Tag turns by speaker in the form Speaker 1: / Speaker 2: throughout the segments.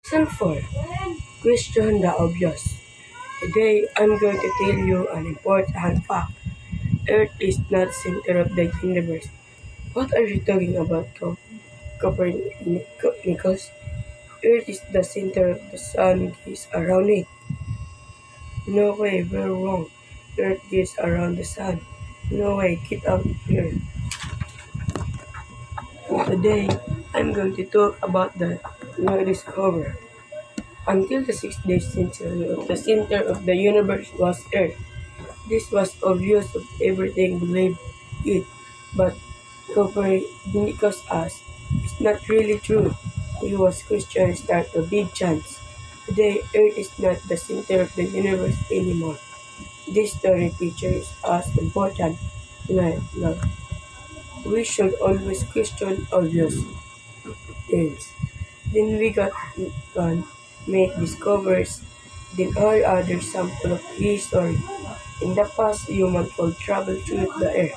Speaker 1: Lesson 4. Question the obvious. Today, I'm going to tell you an important fact. Earth is not center of the universe. What are you talking about, Copernicus? Earth is the center of the sun gives around it. No way, we're wrong. Earth gives around the sun. No way, get out of here. Today, I'm going to talk about the new discovery. Until the 6th century, the center of the universe was Earth. This was obvious of everything believed it, but Copernicus asked, "It's not really true." He was Christian start a big chance. Today, Earth is not the center of the universe anymore. This story teaches us important love. We should always question obvious things. Then we can make discoveries. Then all other sample of history. In the past, humans could travel through the air,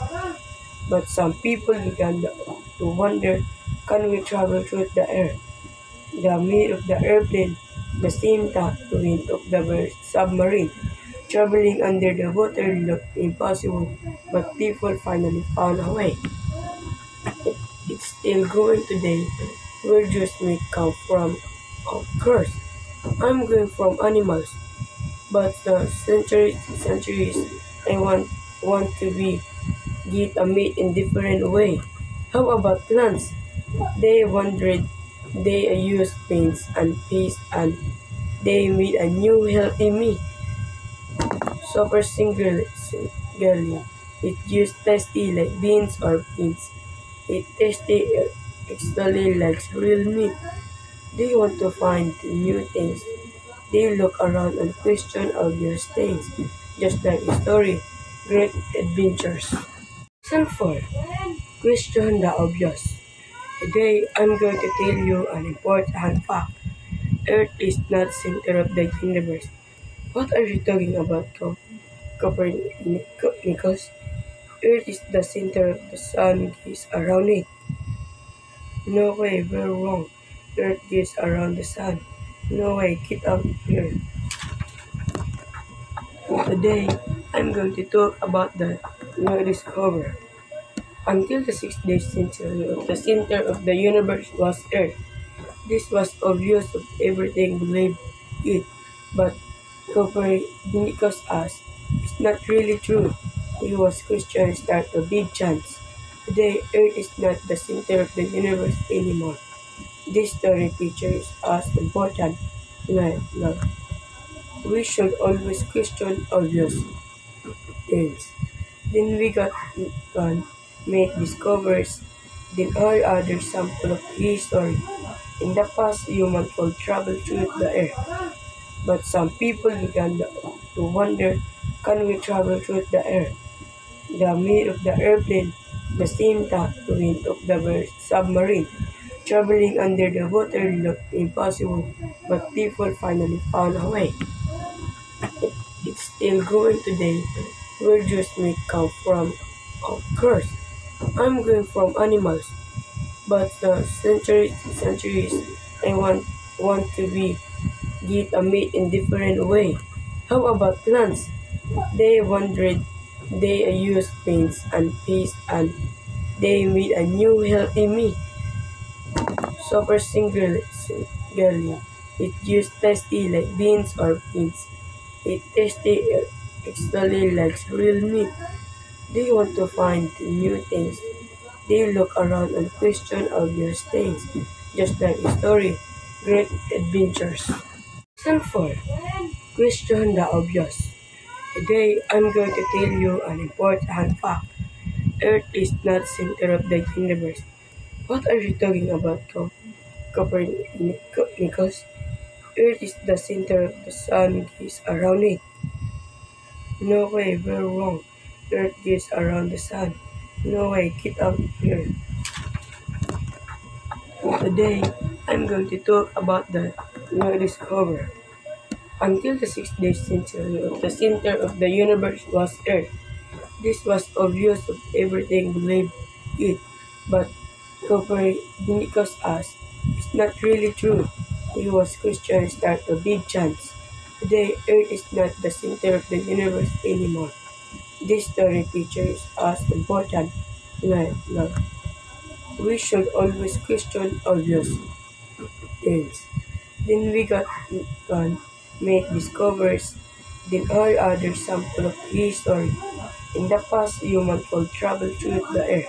Speaker 1: but some people began to wonder, can we travel through the air? The made of the airplane, the steam wind of the submarine. Traveling under the water looked impossible, but people finally found a way. It's still going today. Where just may come from? Of course, I'm going from animals, but the centuries, I want to be get a meat in different way. How about plants? They wondered. They used paints and paste and they made a new healthy meat. Super singularly. It used tasty like beans or beans. It tasted extremely like real meat. They want to find new things. They look around and question obvious things, just like a story, great adventures. Lesson 4. Question the obvious. Today, I'm going to tell you an important fact. Earth is not center of the universe. What are you talking about, Copernicus? Earth is the center of the sun gives around it. No way, we're wrong. Earth gives around the sun. No way, get out of here. Today, I'm going to talk about the new discovery. Until the 6th century, the center of the universe was Earth. This was obvious of everything believed it, but Copernicus asked, "It's not really true." He was Christian start a big chance. Today, Earth is not the center of the universe anymore. This story teaches us important love. We should always question obvious things. Then we can make discoveries. Then all other sample of history. In the past, humans could travel through the air, but some people began to wonder, can we travel through the air? The made of the airplane, the steam wind of the submarine. Traveling under the water looked impossible, but people finally found a way. It's still going today. Where just may come from? Of course, I'm going from animals, but the centuries, I want to be get a meat in different way. How about plants? They wondered. They used paints and paste and they made a new healthy meat. Super singularly. It used tasty like beans or beans. It tasted extremely like real meat. They want to find new things. They look around and question obvious things, just like a story, great adventures. Lesson 4. Question the obvious. Today, I'm going to tell you an important fact. Earth is not center of the universe. What are you talking about, Copernicus? Earth is the center of the sun gives around it. No way, we're wrong. Earth gives around the sun. No way, get out of here. Today, I'm going to talk about the new discovery. Until the 6th century, the center of the universe was Earth. This was obvious of everything believed it, but Copernicus asked, "It's not really true." He was Christian start a big chance. Today, Earth is not the center of the universe anymore. This story teaches us important love. We should always question obvious things. Then we can make discoveries. Then all other sample of history. In the past, humans could travel through the air,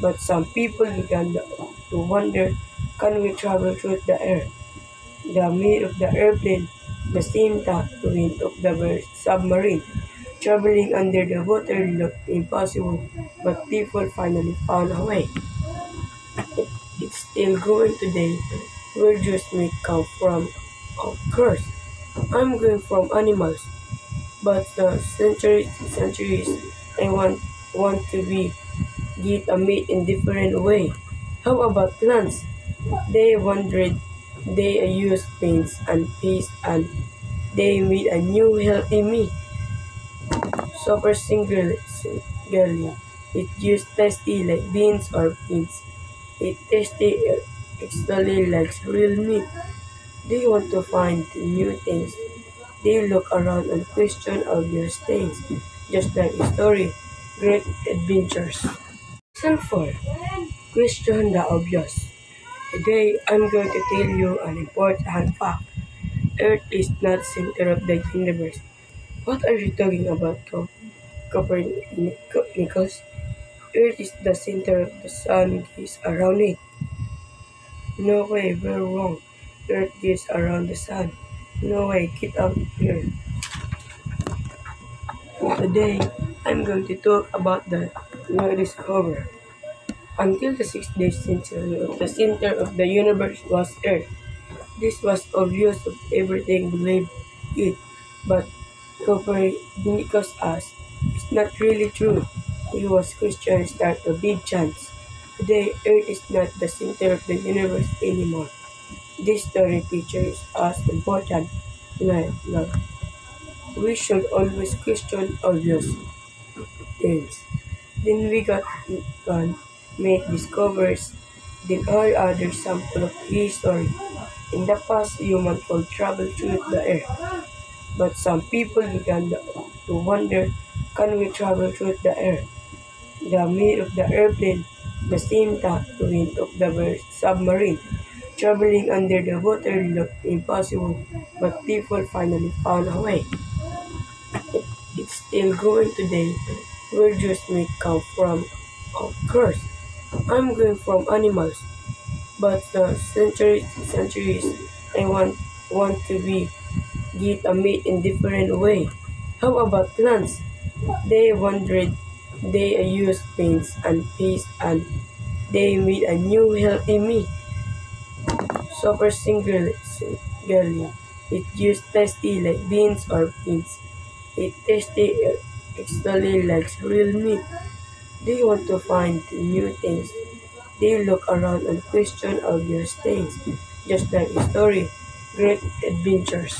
Speaker 1: but some people began to wonder, can we travel through the air? The made of the airplane, the steam wind of the submarine. Traveling under the water looked impossible, but people finally found a way. It, it's still going today. Where just may come from? Of course, I'm going from animals, but the centuries, I want to be get a meat in different way. How about plants? They wondered. They used paints and paste and they made a new healthy meat. Super singularly. It used tasty like beans or beans. It tasted extremely like real meat. They want to find new things. They look around and question obvious things, just like a story, great adventures. Lesson 4. Question the obvious. Today, I'm going to tell you an important fact. Earth is not center of the universe. What are you talking about, Copernicus? Earth is the center of the sun gives around it. No way, we're wrong. Earth gives around the sun. No way, get out of here. Today, I'm going to talk about the new discovery. Until the 6th century, the center of the universe was Earth. This was obvious of everything believed it, but Copernicus asked, it's not really true. He was Christian start a big chance. Today, Earth is not the center of the universe anymore. This story teaches us important love. We should always question obvious things. Then we can make discoveries. Then all other sample of history. In the past, humans could travel through the air, but some people began to wonder, can we travel through the air? The made of the airplane, the steam wind of the submarine. Traveling under the water looked impossible, but people finally found a way. It, it's still going today. Where just may come from? Of course, I'm going from animals, but the centuries, I want to be get a meat in different way. How about plants? They wondered. They used paints and paste and they made a new healthy meat. Super singularly. It used tasty like beans or beans. It tasted extremely like real meat. They want to find new things. They look around and question obvious things, just like a story, great adventures.